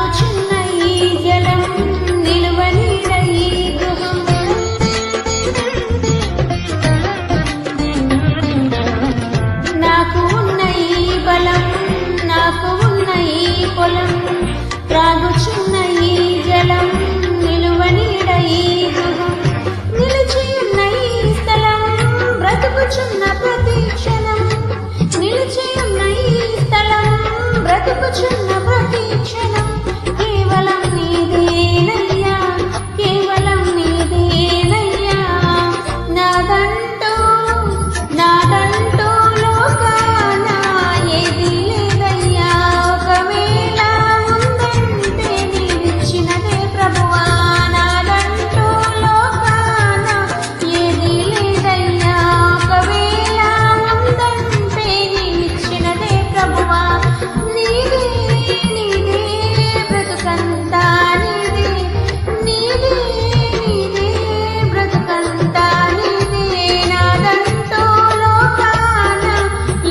త్రాగుచున్న ఈ జలం నిలువనీడ ఈ గృహం. నాకు ఉన్న ఈ బలం, నాకు ఉన్న ఈ పొలం, త్రాగుచున్న ఈ జలం నిలువనీడ ఈ గృహం. నిలిచియున్న ఈ స్థలం, బ్రతుకుచున్న ప్రతి క్షణం. నిలిచియున్న ఈ స్థలం, బ్రతుకుచున్న ప్రతి క్షణం. కేవలం నీదేనయ్యా, కేవలం నీదేనయ్యా. నాదంటూ లోకాన ఏది లేదయ్యా. ఒకవేళ ఉందంటే నీవిచ్చినదే ప్రభువా. నాదంటూ లోకాన ఏది లేదయ్యా. ఒకవేళ ఉందంటే నీవిచ్చినదే ప్రభువా. నీదే నీదే బ్రతుకంతా నీదే, నీదే నీదే బ్రతుకంతా నీదే. నాదంటూ లోకాన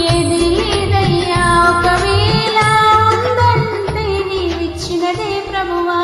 ఏది లేదయ్యా. ఒకవేళ ఉందంటే నీవిచ్చినదే ప్రభువా.